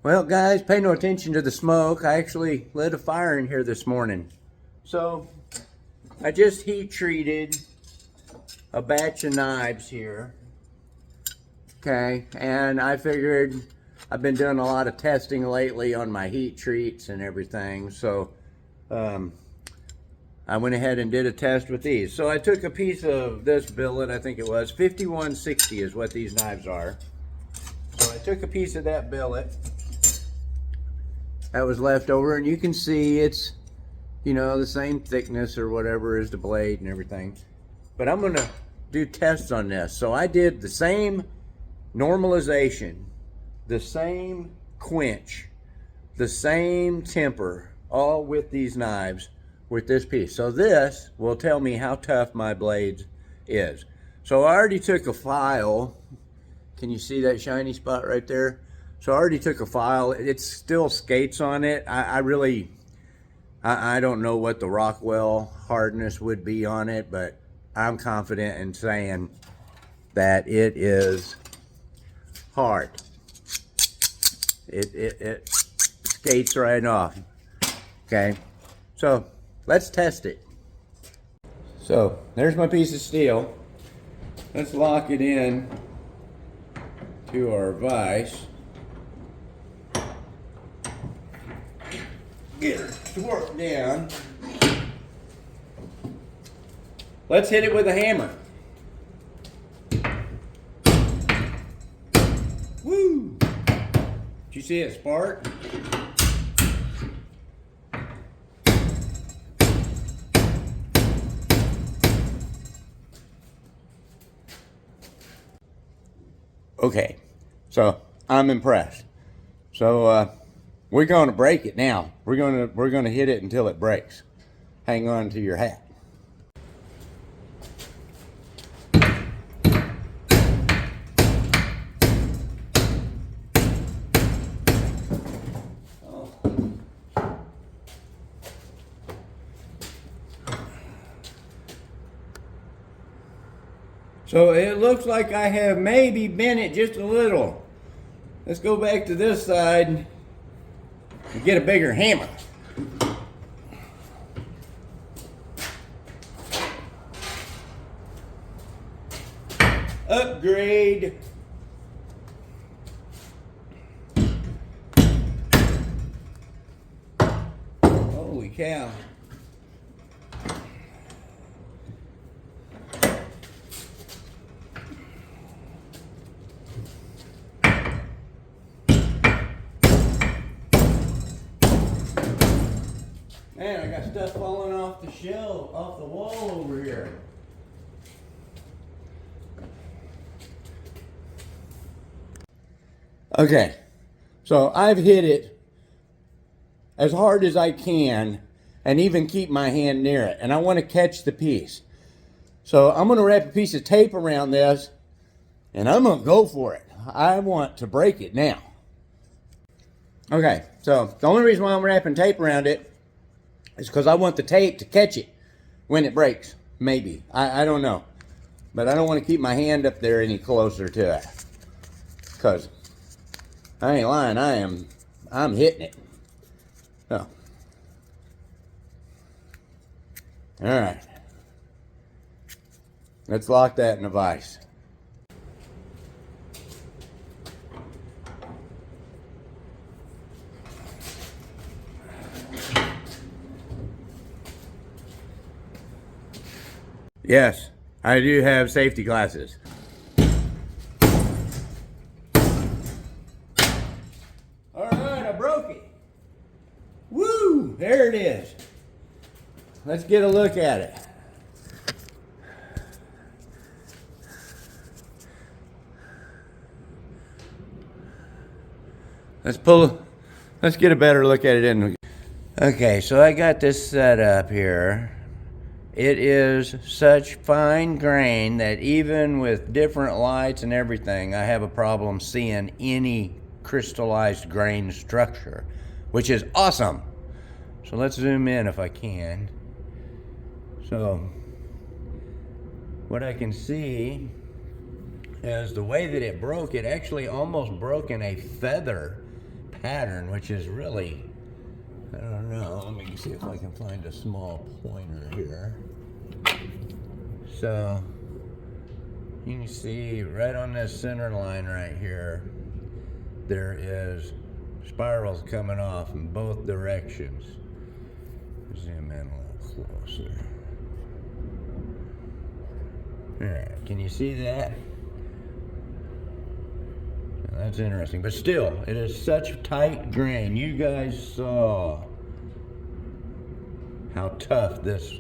Well, guys, pay no attention to the smoke. I actually lit a fire in here this morning. So, I just heat treated a batch of knives here. Okay, and I figured I've been doing a lot of testing lately on my heat treats and everything. So, I went ahead and did a test with these. So I took a piece of this billet, I think it was, 5160 is what these knives are. So I took a piece of that billet that was left over, and you can see it's, you know, the same thickness or whatever as the blade and everything. But I'm gonna do tests on this. So I did the same normalization, the same quench, the same temper, all with these knives, with this piece. So this will tell me how tough my blade is. So I already took a file. Can you see that shiny spot right there? So I already took a file. It still skates on it. I don't know what the Rockwell hardness would be on it, but I'm confident in saying that it is hard. It skates right off. Okay, so let's test it. So there's my piece of steel. Let's lock it in to our vise. Get her to work down. Let's hit it with a hammer. Woo! Did you see it spark? Okay, so I'm impressed. So we're going to break it now. We're going to hit it until it breaks. Hang on to your hat. So it looks like I have maybe bent it just a little. Let's go back to this side and get a bigger hammer. Upgrade. Holy cow. Man, I got stuff falling off the shelf, off the wall over here. Okay, so I've hit it as hard as I can and even keep my hand near it. And I want to catch the piece. So I'm going to wrap a piece of tape around this and I'm going to go for it. I want to break it now. Okay, so the only reason why I'm wrapping tape around it is because I want the tape to catch it when it breaks. Maybe. I don't know. But I don't want to keep my hand up there any closer to it. Because I ain't lying, I'm hitting it. So. Alright. Let's lock that in a vise. Yes, I do have safety glasses. All right, I broke it. Woo, there it is. Let's get a look at it. Let's get a better look at it. Okay, so I got this set up here. It is such fine grain that even with different lights and everything, I have a problem seeing any crystallized grain structure, which is awesome. So let's zoom in if I can. So what I can see is the way that it broke, it actually almost broke in a feather pattern, which is really, I don't know. Let me see if I can find a small pointer here. So you can see right on this center line right here, there is spirals coming off in both directions. Zoom in a little closer. Alright, can you see that? That's interesting, but still, it is such tight grain. You guys saw how tough this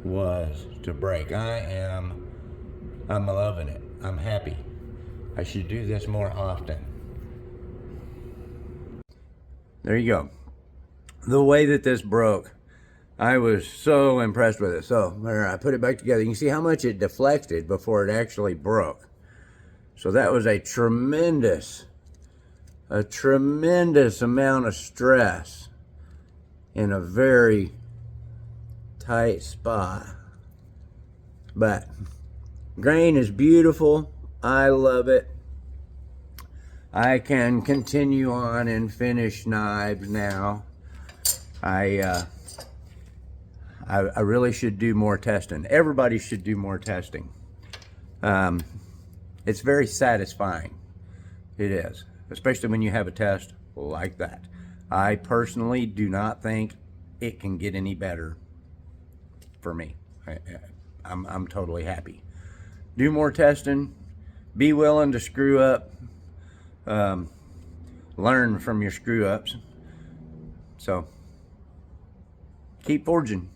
was to break. I'm loving it. I'm happy. I should do this more often. There you go. The way that this broke, I was so impressed with it. So I put it back together. You can see how much it deflected before it actually broke. So that was a tremendous amount of stress in a very tight spot. But grain is beautiful. I love it. I can continue on and finish knives now. I really should do more testing. Everybody should do more testing. It's very satisfying. It is, especially when you have a test like that. I personally do not think it can get any better for me. I'm totally happy. Do more testing. Be willing to screw up. Learn from your screw ups. So keep forging.